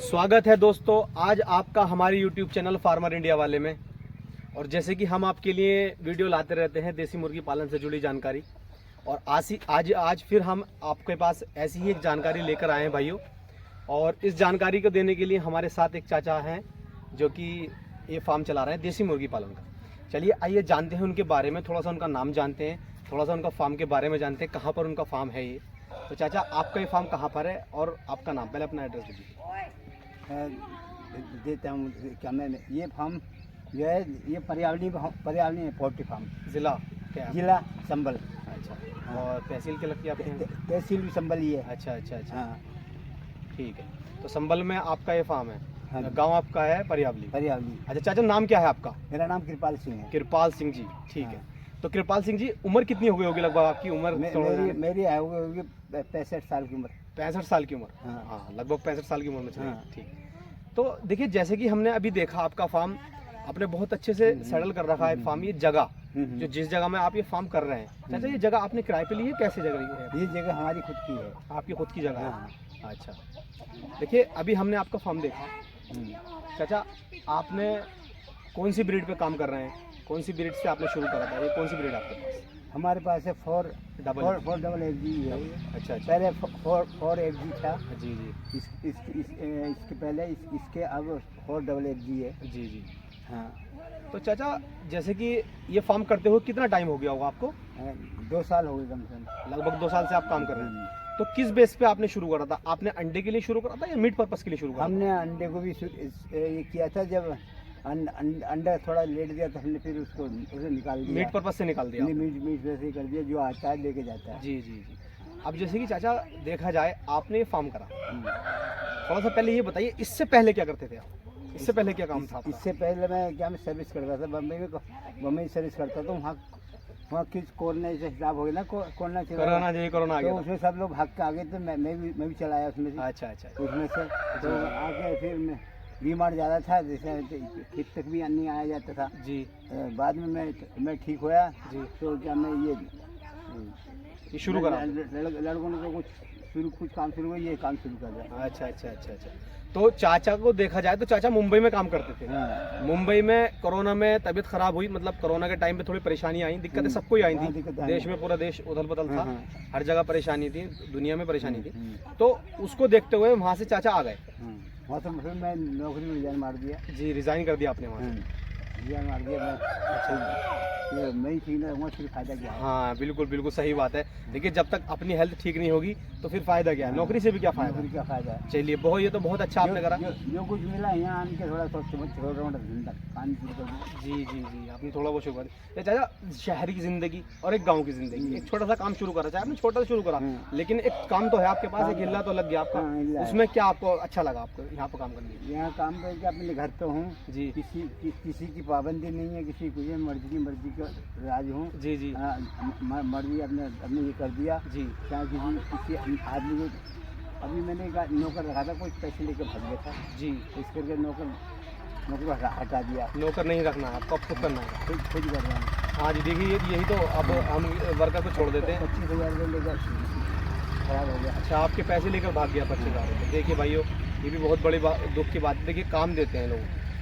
स्वागत है दोस्तों आज आपका हमारे YouTube चैनल फार्मर इंडिया वाले में। और जैसे कि हम आपके लिए वीडियो लाते रहते हैं देसी मुर्गी पालन से जुड़ी जानकारी, और आज फिर हम आपके पास ऐसी ही एक जानकारी लेकर आए हैं भाइयों। और इस जानकारी को देने के लिए हमारे साथ एक चाचा हैं जो कि ये फार्म चला रहे हैं देसी मुर्गी पालन का। चलिए आइए जानते हैं उनके बारे में, थोड़ा सा उनका नाम जानते हैं, थोड़ा सा उनका फार्म के बारे में जानते हैं, कहाँ पर उनका फार्म है ये। तो चाचा आपका ये फार्म कहाँ पर है और आपका नाम, पहले अपना एड्रेस दीजिए। देता हूँ क्या मैं ये फार्म जो है ये पर्यावरणीय है पोल्ट्री फार्म। ज़िला क्या है? जिला संबल। अच्छा, और तहसील क्या लगती है आपके यहाँ? तहसील भी संबल ही है। अच्छा अच्छा अच्छा, हाँ ठीक है। तो संबल में आपका ये फार्म है। हाँ। गांव आपका है परियावली। पर्यावरणीय। अच्छा चाचा, नाम क्या है आपका? मेरा नाम कृपाल सिंह है। कृपाल सिंह जी, ठीक हाँ। है। तो कृपाल सिंह जी, उम्र कितनी हो गई होगी लगभग आपकी उम्र? मेरी है होगी 65 साल की उम्र। 65 साल की उम्र। हाँ। हाँ, लगभग 65 साल की उम्र में चले। हाँ। ठीक। तो देखिए जैसे कि हमने अभी देखा आपका फार्म आपने बहुत अच्छे से सेटल कर रखा है फार्म। ये जगह जो जिस जगह में आप ये फार्म कर रहे हैं, चाचा ये जगह आपने किराए पे ली है, कैसे जगह ली है? ये जगह हमारी खुद की है। आपकी खुद की जगह हाँ। है? अच्छा, देखिए अभी हमने आपका फार्म देखा। चाचा आपने कौन सी ब्रीड पे काम कर रहे हैं? कौन सी ब्रीड से आपने शुरू करा था? ये कौन सी ब्रीड आपके पास? हमारे पास है four double double F G है। अच्छा अच्छा, पहले फोर एफ जी था। जी जी इसके पहले इसके अब 4 डबल एफ जी है। जी जी। हाँ। तो चाचा जैसे कि ये फार्म करते हुए कितना टाइम हो गया होगा आपको? 2 साल हो गए कम से कम। लगभग 2 साल से आप काम कर रहे हैं। तो किस बेस पे आपने शुरू करा था? आपने अंडे के लिए शुरू करा था या मीट पर्पस के लिए शुरू करा? हमने अंडे को भी ये किया था। जब अंडा थोड़ा लेट दिया तो हमने फिर उसे निकाल दिया। मीट पर्पस से निकाल दिया? मीट वैसे ही कर दिया, जो आता है लेके जाता है। जी जी जी। अब जैसे कि चाचा देखा जाए आपने ये फार्म करा, थोड़ा सा पहले ये बताइए इससे पहले क्या करते थे आप? इससे पहले क्या काम था आपका? इससे पहले मैं सर्विस करता था बम्बई सर्विस करता था। वहाँ किस कोरोना से हिसाब हो गया ना, कोरोना आ गया तो उसमें सब लोग भाग के आ गए थे। मैं भी चलाया उसमें से। अच्छा अच्छा। उसमें से तो आके फिर मैं बीमार ज़्यादा था, जैसे खेत तक भी नहीं आया जाता था जी। बाद में मैं ठीक होया जी। तो क्या मैं ये शुरू करा? लड़कों ने तो कुछ काम शुरू हुआ, ये काम शुरू कर दिया। अच्छा अच्छा अच्छा अच्छा। तो चाचा को देखा जाए तो चाचा मुंबई में काम करते थे। हाँ। मुंबई में कोरोना में तबीयत खराब हुई, मतलब कोरोना के टाइम पे थोड़ी परेशानी आई, दिक्कतें सबको ही आई हाँ, थी। दिक्कतें आई। देश में पूरा देश उथल पुथल था। हाँ। हर जगह परेशानी थी, दुनिया में परेशानी थी। तो उसको देखते हुए वहाँ से चाचा आ गए। वहाँ तो फिर मैं नौकरी में रिजाइन मार दिया। जी, रिजाइन कर दिया आपने वहाँ से? रिजाइन मार दिया मैं। अच्छा, मैं ही ठीक ना रहूँगा फिर फायदा क्या है? हाँ बिल्कुल बिल्कुल सही बात है। देखिए जब तक अपनी हेल्थ ठीक नहीं होगी तो फिर फायदा क्या है? नौकरी से भी क्या फायदा? नौकरी क्या फायदा है? चलिए बहुत, ये तो बहुत अच्छा आपने करा। जो कुछ मिला यहाँ आने के थोड़ा छोटा धंधा काम शुरू कर दिया। जी जी जी, आपने थोड़ा बहुत शुरू कर। चाचा शहर की जिंदगी और एक गांव की जिंदगी, एक छोटा सा काम शुरू करा, चाहे आपने छोटा सा शुरू करा, लेकिन एक काम तो है आपके पास, एक हिल्ला तो लग गया आपका। उसमें क्या आपको अच्छा लगा आपको यहाँ पर काम करने में? यहाँ काम करके अपने घर पे हूँ जी। किसी की पाबंदी नहीं है, किसी को मर्जी का राज हूँ। जी जी मर्जी अपने ये कर दिया जी। चाहे किसी आदमी को। अभी मैंने एक नौकर रखा था, कुछ पैसे लेकर भाग गया था जी। इस करके नौकर हटा दिया। नौकर नहीं रखना है आपको, अब खुद करना है। खुद कर रहा हूँ। हाँ जी, देखिए यही तो, अब हम वर्कर को छोड़ देते हैं। 25,000 रुपये लेकर खराब हो गया। अच्छा, आपके पैसे लेकर भाग गया 25,000 रुपये। देखिए भाइयों, ये भी बहुत बड़ी दुख की बात है। देखिए काम देते हैं लोग,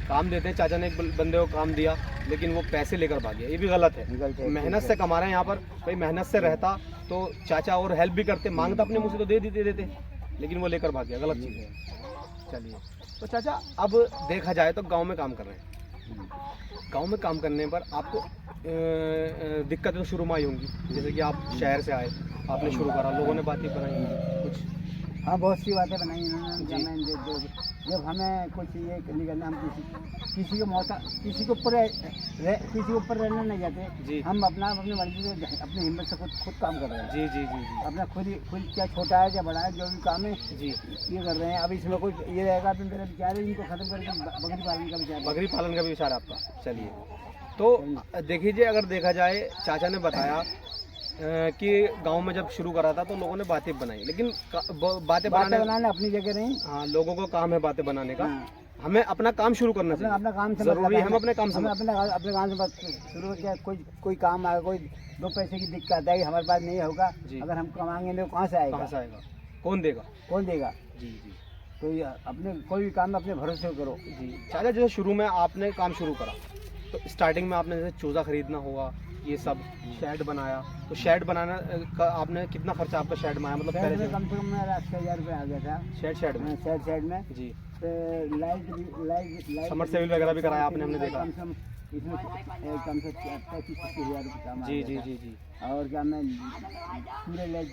काम देते हैं। चाचा ने एक बंदे को काम दिया लेकिन वो पैसे लेकर भाग गया, ये भी गलत है। मेहनत से कमा रहे हैं यहाँ पर, भाई मेहनत से रहता तो चाचा और हेल्प भी करते, मांगता अपने मुँह से तो दे देते, लेकिन वो लेकर भाग गया, गलत चीज़ है। चलिए तो चाचा अब देखा जाए तो गांव में काम कर रहे हैं। गांव में काम करने पर आपको दिक्कतें तो शुरू में आई होंगी, जैसे कि आप शहर से आए, आपने शुरू करा, लोगों ने बातें बनाई कुछ? हाँ, बहुत सी बातें बनाई इन्होंने। जब हमें कुछ ये नहीं करना, हम किसी के ऊपर रहने नहीं जाते जी। हम अपनी मर्जी से अपनी हिम्मत से खुद काम कर रहे हैं। जी जी जी जी। अपना खुद क्या छोटा है क्या बड़ा है, जो भी काम है जी ये कर रहे हैं। अब इसमें कुछ ये रहेगा तो मेरा विचार है इनको खत्म करके बकरी पालन का विचार। बकरी पालन का भी विचार है आपका? चलिए तो देखिए, अगर देखा जाए चाचा ने बताया कि गांव में जब शुरू करा था तो लोगों ने बातें बनाई, लेकिन बातें बनाने अपनी जगह नहीं। हाँ, लोगों को काम है बातें बनाने का। हमें अपना काम शुरू करना चाहिए, अपना काम जरूरी है। हम अपने काम से अपने काम से शुरू किया। कोई काम आएगा, कोई 2 पैसे की दिक्कत है हमारे पास नहीं होगा, अगर हम कमाएंगे तो कहाँ से आएगा? कौन देगा? जी जी। तो ये अपने कोई भी काम अपने भरोसे करो। जी चाचा, जैसे शुरू में आपने काम शुरू करा तो स्टार्टिंग में आपने जैसे चूज़ा खरीदना होगा, ये सब शेड बनाया, तो शेड बनाना का आपने कितना खर्चा आपका शेड में आया, मतलब शेड पहले में से कम से कम मेरा 80,000 रुपये आ गया था। शेड में शेड में जी, लाइट समरसेबल वगैरह भी कराया आपने, हमने देखा। कम से कम इसमें कम से 35-30,000 रुपये काम आ जी गया जी था। जी जी और क्या मैं सूर्य लाइट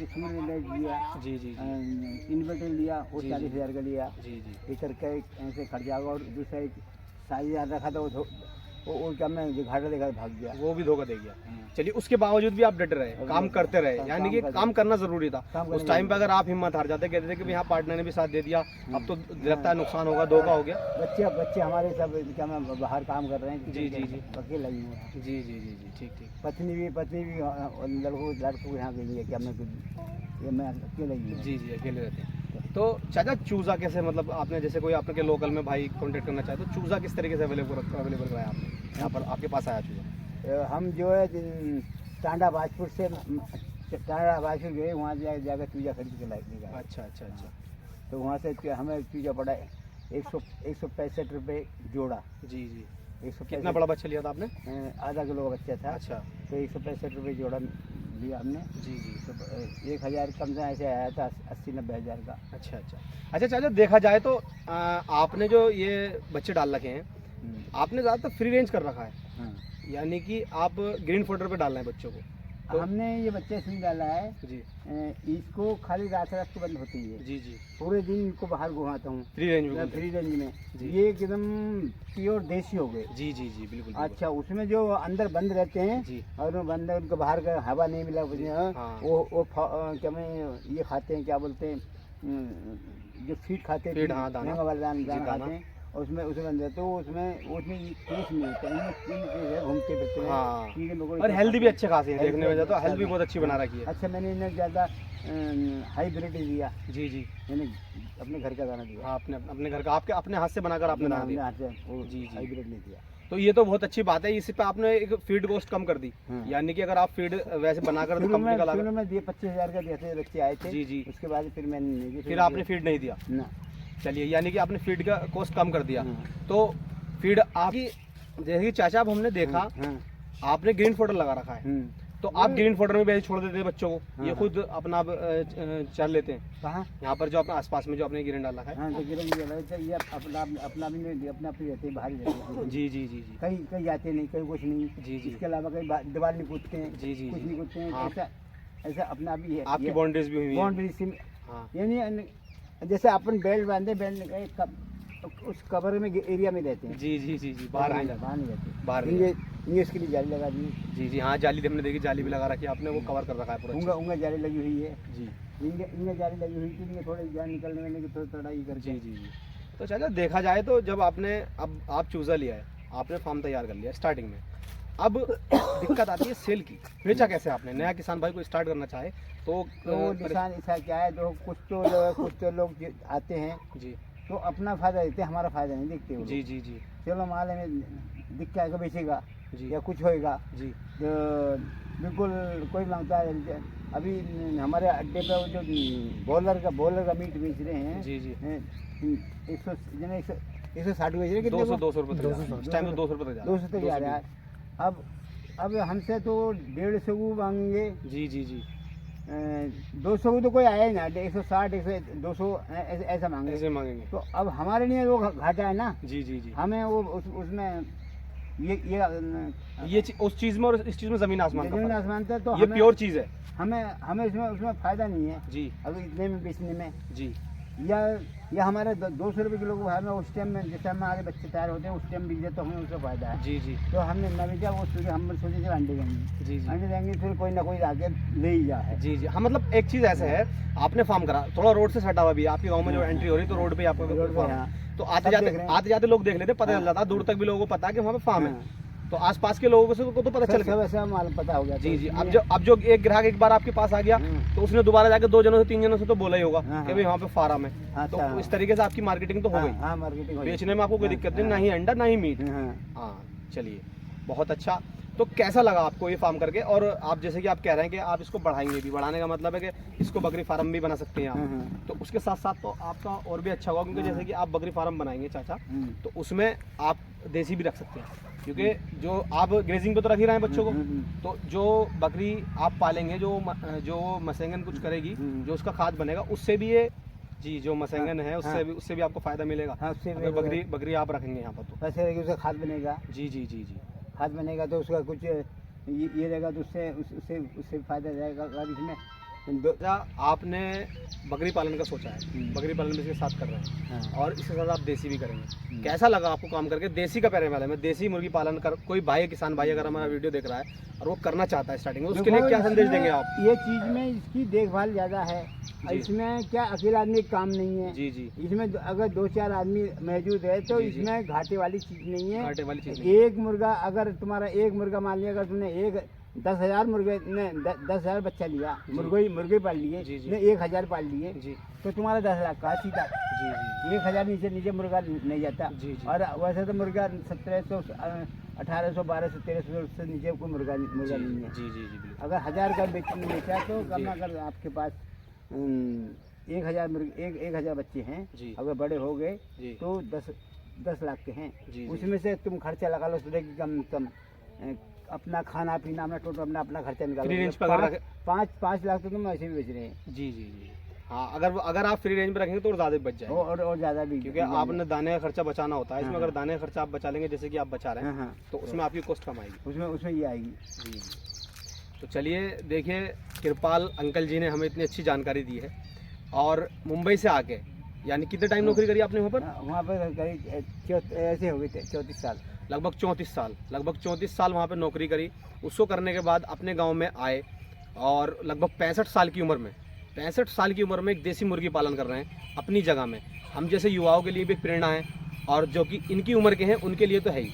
लिया, जी जी जी इन्वर्टर लिया, वो जी, 40,000 का लिया। जी जी ये करके ऐसे खर्चा होगा। और दूसरा एक 60,000 रखा था, वो क्या मैं घाटा लेकर भाग गया। वो भी धोखा दे गया। चलिए, उसके बावजूद भी आप डटे रहे, काम करते रहे, यानी कि काम करना जरूरी था। उस टाइम पे अगर आप हिम्मत हार जाते, कहते थे कि यहाँ पार्टनर ने भी साथ दे दिया, अब तो लगता है नुकसान होगा, धोखा हो गया। बच्चे हमारे सब क्या मैं बाहर काम कर रहे हैं। जी जी जी अकेला ही हूँ। जी जी जी जी ठीक ठीक। पत्नी भी लड़कों यहाँ गई है, क्या मैं अकेला ही हूँ। जी जी अकेले रहते हैं। तो चाचा, चूज़ा कैसे, मतलब आपने जैसे कोई आपके लोकल में भाई कांटेक्ट करना चाहे तो चूज़ा किस तरीके से अवेलेबल कराया आपने, यहाँ पर आपके पास आया चूज़ा? हम जो है टांडा बाजपुर गए, वहाँ जाकर चूजा खरीद के लाए। अच्छा अच्छा अच्छा। तो वहाँ से हमें चूजा पड़ा 165 रुपये जोड़ा। जी जी। 165। कितना बड़ा बच्चा लिया था आपने? आधा किलो का बच्चा था। अच्छा। तो 165 रुपये जोड़ा लिया हमने। जी जी। तो 1,000 कम से ऐसे आया था, 80-90 हज़ार का। अच्छा अच्छा अच्छा। चाचा, देखा जाए तो आपने जो ये बच्चे डाल रखे हैं, आपने ज़्यादातर फ्री रेंज कर रखा है, हाँ। यानी कि आप ग्रीन फॉडर पे डालना है बच्चों को। तो हमने ये बच्चे इसलिए डाला है जी, इसको खाली रात को बंद होती है। जी जी। पूरे दिन इनको बाहर घुमाता हूँ फ्री रेंज में। फ्री रेंज में। जी। ये एकदम प्योर देसी हो गए। जी जी जी बिल्कुल। अच्छा, उसमें जो अंदर बंद रहते हैं जी। और वो बंद उनको बाहर का हवा नहीं मिला कुछ नहीं, हाँ। वो क्या मैं ये खाते हैं, क्या बोलते हैं, जो फीड खाते हैं, फीड, हाँ, दाना। महंगा वाला दाना जी, खाते हैं, उसमें अंदर तो उसमें टेस्ट नहीं होता। इनमें घूमते फिरते हैं। हाँ। कीड़े मकोड़े और हेल्दी भी अच्छे खासे हैं, Health देखने में जाए तो अच्छा हेल्थ भी है। बहुत अच्छी बना रखी है। अच्छा, मैंने इन्हें ज़्यादा हाइब्रिड दिया। जी जी। मैंने अपने घर का दाना दिया। हाँ, अपने घर का आपके अपने हाथ से बनाकर आपने दाना दिया। जी जी, जी। हाइब्रिड नहीं दिया। तो ये तो बहुत अच्छी बात है, इस पे आपने एक फीड कॉस्ट कम कर दी। हाँ। यानी कि अगर आप फीड वैसे बनाकर शुरू कंपनी का में दिए 25,000 का दिए बच्चे आए थे। जी जी। उसके बाद फिर मैंने नहीं दिया। फिर आपने फीड नहीं दिया। ना। चलिए, यानी कि आपने फीड का कॉस्ट कम कर दिया। हाँ। तो फीड आपकी, जैसे कि चाचा अब हमने देखा हाँ। आपने ग्रीन फॉडर लगा रखा है, तो आप ग्रीन फॉडर में भी ऐसे छोड़ देते हैं बच्चों को, हाँ, ये हाँ। खुद अपना चल लेते हैं कहाँ? यहाँ पर जो अपने आसपास में जो आपने गिरन डाला है? हाँ, तो गिरन ये अपना भी नहीं, अपना भी रहते हैं, बाहर ही रहते हैं। जी जी जी जी कहीं जाते नहीं, कहीं कुछ नहीं। जी जी। इसके अलावा कहीं दीवार नहीं कूदते हैं। जी जी कुछ जी। नहीं कूदते हैं। हाँ। ऐसा अपना भी है। आपकी बाउंड्रीज भी हुई है। बाउंड्री से हाँ। यानी जैसे अपन बेल्ट बांधे, उस कवर में एरिया में रहते हैं। जी जी जी जी। बाहर नहीं जाता। बाहर नहीं रहते। बाहर नहीं इनके इसके लिए जाली लगा दी। जी जी। हाँ, जाली हमने देखी, जाली भी लगा रखी है आपने, वो कवर कर रखा है पूरा। उंगा जाली लगी हुई है। जी इनके जाली लगी हुई थी। इनके थोड़े जान निकलने में की थोड़ा ये करके। जी जी जी। तो चलो, देखा जाए तो जब आपने अब आप चूज़ा लिया है, आपने फार्म तैयार कर लिया स्टार्टिंग में, अब दिक्कत आती है सेल की। बेचा कैसे आपने? नया किसान भाई को स्टार्ट करना चाहे तो किसान ऐसा क्या है, तो कुछ तो लोग आते हैं जी तो अपना फायदा देते हैं, हमारा फायदा नहीं देखते वो जी लोग। जी जी चलो माल हमें दिख के आगे बेचेगा जी या कुछ होएगा जी तो बिल्कुल कोई मांगता है। अभी हमारे अड्डे पे वो जो बॉलर का मीट बेच रहे हैं। जी जी। 160 बेच रहे हैं। 200 रुपये तक जा रहा है। इस टाइम तो 200 रुपये तक जा रहा है। 200 तक जा रहा है। अब हमसे तो 150 को मांगेंगे। जी जी जी। 200 को तो कोई आया ही ना। 160 200 ऐसा मांगे। ऐसे मांगेंगे तो अब हमारे लिए वो घाटा है ना। जी जी जी। हमें वो उसमें ये उस चीज़ में और इस चीज़ में ज़मीन आसमान का जमीन फर्क आसमान था। तो है। ये प्योर चीज़ है। हमें उसमें फायदा नहीं है जी अभी इतने में बेचने में। जी या हमारे 200 रुपये किलो को भाव में उस टाइम में, जिस टाइम में हमारे बच्चे तैयार होते हैं उस टाइम बिक जाए तो हमें उसका फायदा है। जी जी तो हमने न बेचा, वो हम सोचे थे अंडे देंगे। जी जी अंडे देंगे फिर कोई ना कोई आके ले ही जा है। जी जी। हाँ, मतलब एक चीज़ ऐसा है, आपने फार्म करा थोड़ा रोड से सटा हुआ भी है, आपके गांव में जो एंट्री हो रही है तो रोड पे आपका रोड पे, फार्म हाँ। है। तो सब देख रहे हैं। आते जाते लोग देख लेते, पता चल जाता है, दूर तक भी लोगों को पता है कि वहाँ पे फार्म है, तो आसपास के लोगों को तो पता चल गया। सब ऐसा मालूम पता हो गया। जी तो जी। इसलिए- अब जो एक ग्राहक एक बार आपके पास आ गया तो उसने दोबारा जाके 2 जनों से 3 जनों से तो बोला ही होगा हाँ, कि भाई वहाँ पे फार्म है। तो अच्छा। इस तरीके से आपकी मार्केटिंग तो हो गई। हाँ, हाँ, मार्केटिंग हो गई। बेचने में आपको कोई हाँ, दिक्कत नहीं, हाँ। ना ही अंडा ना ही मीट। हाँ। हाँ, चलिए बहुत अच्छा। तो कैसा लगा आपको ये फार्म करके? और आप जैसे कि आप कह रहे हैं कि आप इसको बढ़ाएंगे भी, बढ़ाने का मतलब है कि इसको बकरी फार्म भी बना सकते हैं आप। तो उसके साथ साथ तो आपका और भी अच्छा होगा, क्योंकि जैसे कि आप बकरी फार्म बनाएंगे चाचा, तो उसमें आप देसी भी रख सकते हैं, क्योंकि जो आप ग्रेजिंग पे तो रख ही रहे हैं बच्चों को, तो जो बकरी आप पालेंगे, जो मसेंगन कुछ करेगी, जो उसका खाद बनेगा, उससे भी ये जी जो मसेंगन है उससे भी आपको फायदा मिलेगा। हाँ, उससे अगर बकरी आप रखेंगे यहाँ पर तो वैसे रहेगी, उसका खाद बनेगा। जी जी जी जी। खाद बनेगा तो उसका कुछ ये रहेगा, तो उससे फायदा रहेगा। अगर इसमें आपने बकरी पालन का सोचा है, बकरी पालन भी इसके साथ कर रहे हैं, हाँ। और इसके साथ आप देसी भी करेंगे। कैसा लगा आपको काम करके? देसी का पहले वाले में देसी मुर्गी पालन कर, कोई भाई किसान भाई अगर हमारा वीडियो देख रहा है और वो करना चाहता है स्टार्टिंग में, उसके लिए क्या संदेश देंगे आप? ये चीज में इसकी देखभाल ज्यादा है, इसमें क्या अकेला आदमी काम नहीं है। जी जी। इसमें अगर 2-4 आदमी मौजूद है तो जी, जी। इसमें घाटे वाली चीज नहीं है। घाटे वाली चीज नहीं। एक मुर्गा, अगर तुम्हारा एक मुर्गा मान लिया, अगर तुमने 10,000 मुर्गे ने 10,000 बच्चा लिया, मुर्गे पाल लिए, जी, जी। 1,000 पाल लिए, जी तो तुम्हारा 10 लाख का सीधा। जी जी 1,000 नीचे मुर्गा नहीं जाता। जी, जी। और वैसे तो मुर्गा 1700, 1800, 1200, 1300 से नीचे कोई मुर्गा नहीं है। जी जी जी बिल्कुल। अगर 1000 का बेचा तो कम, अगर आपके पास 1,000 मुर्गे, 1,000 बच्चे हैं, जी। अगर बड़े हो गए जी। तो 10 लाख के हैं। जी, जी। उसमें से तुम खर्चा लगा लो, सोचे कि कम कम अपना खाना पीना, अपना टोटल अपना खर्चा निकालो। फ्री रेंज पे अगर रखे 5 लाख तो तुम ऐसे भी बेच रहे हैं। जी जी जी। हाँ, अगर आप फ्री रेंज पे रखेंगे तो और ज़्यादा बच जाएगा, और ज़्यादा भी, क्योंकि आपने दाने का खर्चा बचाना होता है इसमें। हाँ, अगर दाने का खर्चा आप बचा लेंगे जैसे कि आप बचा रहे हैं, हाँ, तो उसमें आपकी कॉस्ट कम आएगी। उसमें ये आएगी। जी। तो चलिए देखिए, कृपाल अंकल जी ने हमें इतनी अच्छी जानकारी दी है, और मुंबई से आके, यानी कितने टाइम नौकरी करी आपने वहाँ पर? वहाँ पर करीब ऐसे हो गए थे 34 साल। लगभग 34 साल वहाँ पर नौकरी करी। उसको करने के बाद अपने गांव में आए, और लगभग 65 साल की उम्र में एक देसी मुर्गी पालन कर रहे हैं अपनी जगह में। हम जैसे युवाओं के लिए भी प्रेरणा है, और जो कि इनकी उम्र के हैं उनके लिए तो है ही,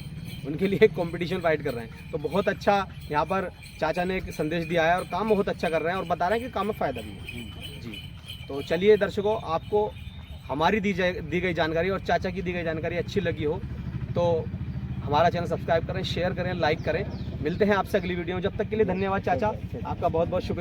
उनके लिए एक कॉम्पिटिशन फाइट कर रहे हैं। तो बहुत अच्छा यहाँ पर चाचा ने एक संदेश दिया है, और काम बहुत अच्छा कर रहे हैं, और बता रहे हैं कि काम में फ़ायदा भी है। जी। तो चलिए दर्शकों, आपको हमारी दी गई जानकारी और चाचा की दी गई जानकारी अच्छी लगी हो तो हमारा चैनल सब्सक्राइब करें, शेयर करें, लाइक करें। मिलते हैं आपसे अगली वीडियो में, जब तक के लिए धन्यवाद चाचा, आपका बहुत बहुत शुक्रिया।